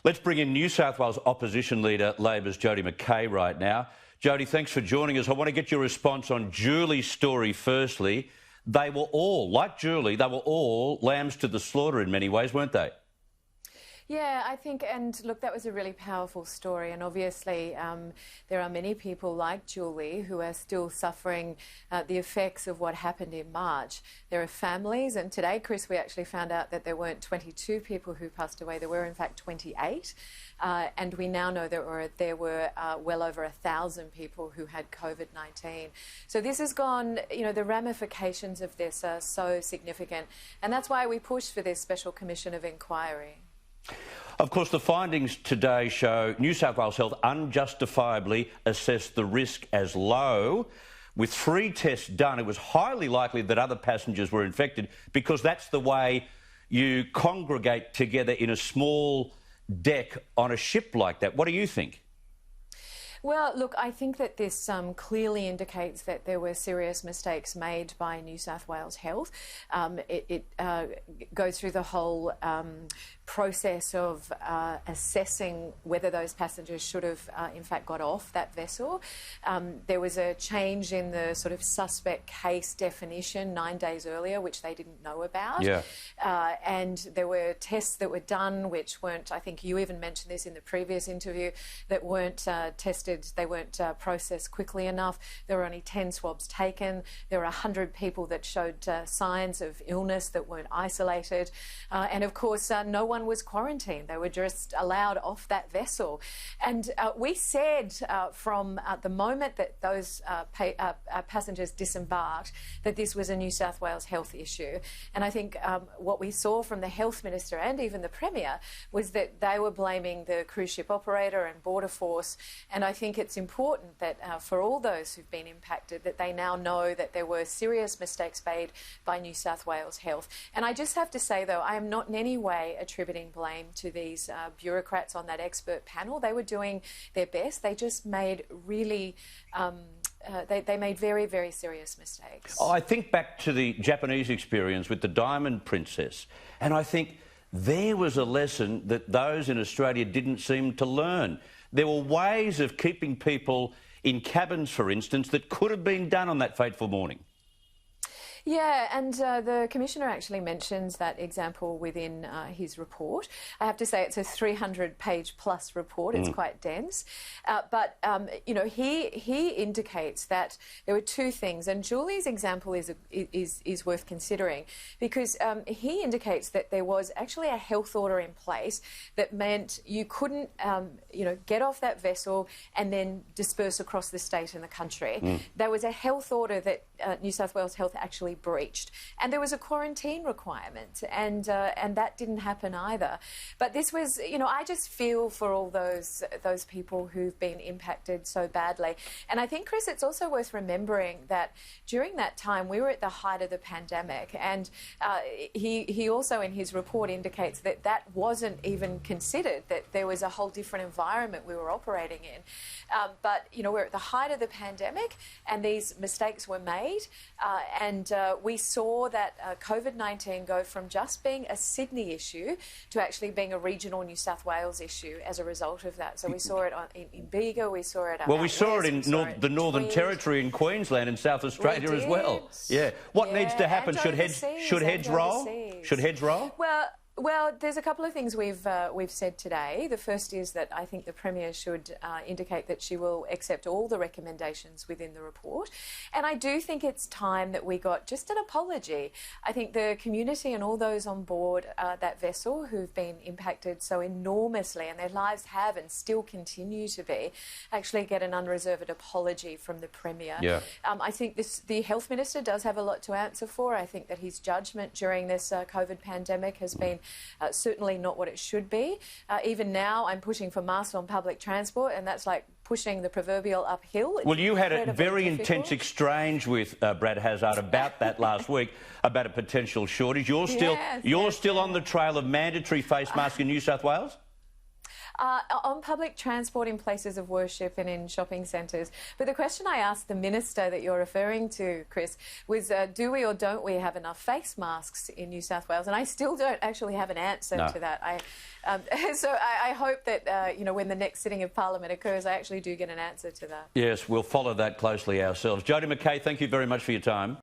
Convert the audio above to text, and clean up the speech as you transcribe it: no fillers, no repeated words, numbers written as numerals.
Let's bring in New South Wales Opposition Leader, Labor's Jodi McKay right now. Jodi, thanks for joining us. I want to get your response on Julie's story firstly. They were all, like Julie, they were all lambs to the slaughter in many ways, weren't they? Yeah, I think, and look, that was a really powerful story, and obviously there are many people like Julie who are still suffering the effects of what happened in March. There are families, and today, Chris, we actually found out that there weren't 22 people who passed away. There were, in fact, 28, and we now know there were well over 1,000 people who had COVID-19. So this has gone, you know, the ramifications of this are so significant, and that's why we pushed for this special commission of inquiry. Of course, the findings today show New South Wales Health unjustifiably assessed the risk as low. With 3 tests done, it was highly likely that other passengers were infected because that's the way you congregate together in a small deck on a ship like that. What do you think? Well, look, I think that this clearly indicates that there were serious mistakes made by New South Wales Health. It goes through the whole process of assessing whether those passengers should have, in fact, got off that vessel. There was a change in the sort of suspect case definition 9 days earlier, which they didn't know about. Yeah. And there were tests that were done which weren't, I think you even mentioned this in the previous interview, that weren't tested, they weren't processed quickly enough. There were only 10 swabs taken. There were 100 people that showed signs of illness that weren't isolated. And of course, no one was quarantined. They were just allowed off that vessel. And we said from the moment that those passengers disembarked that this was a New South Wales health issue. And I think what we saw from the Health Minister and even the Premier was that they were blaming the cruise ship operator and Border Force. And I think it's important that for all those who've been impacted, that they now know that there were serious mistakes made by New South Wales Health. And I just have to say, though, I am not in any way attributing blame to these bureaucrats on that expert panel. They were doing their best. They just made really... They made very, very serious mistakes. I think back to the Japanese experience with the Diamond Princess, and I think there was a lesson that those in Australia didn't seem to learn. There were ways of keeping people in cabins, for instance, that could have been done on that fateful morning. Yeah, and the Commissioner actually mentions that example within his report. I have to say it's a 300-page plus report. It's quite dense. But, you know, he indicates that there were 2 things, and Julie's example is worth considering because he indicates that there was actually a health order in place that meant you couldn't, you know, get off that vessel and then disperse across the state and the country. There was a health order that New South Wales Health actually breached, and there was a quarantine requirement, and that didn't happen either. But this was, you know, I just feel for all those people who've been impacted so badly. And I think, Chris, it's also worth remembering that during that time we were at the height of the pandemic, and he also in his report indicates that that wasn't even considered, that there was a whole different environment we were operating in. But, you know, we're at the height of the pandemic, and these mistakes were made, and we saw that COVID-19 go from just being a Sydney issue to actually being a regional New South Wales issue as a result of that. So we saw it in Bega, we saw it... Well, we saw it in the Northern Territory in Queensland and South Australia as well. Yeah. What needs to happen? Should heads roll? Should heads roll? Well, there's a couple of things we've said today. The first is that I think the Premier should indicate that she will accept all the recommendations within the report. And I do think it's time that we got just an apology. I think the community and all those on board that vessel who've been impacted so enormously, and their lives have and still continue to be, actually get an unreserved apology from the Premier. Yeah. I think the Health Minister does have a lot to answer for. I think that his judgment during this COVID pandemic has been certainly not what it should be. Even now, I'm pushing for masks on public transport, and that's like pushing the proverbial uphill. Well, you had a very intense exchange with Brad Hazzard about that last week, about a potential shortage. You're still on the trail of mandatory face masks in New South Wales? on public transport in places of worship and in shopping centres. But the question I asked the minister that you're referring to, Chris, was do we or don't we have enough face masks in New South Wales? And I still don't actually have an answer to that. So I hope that, when the next sitting of Parliament occurs, I actually do get an answer to that. Yes, we'll follow that closely ourselves. Jodi McKay, thank you very much for your time.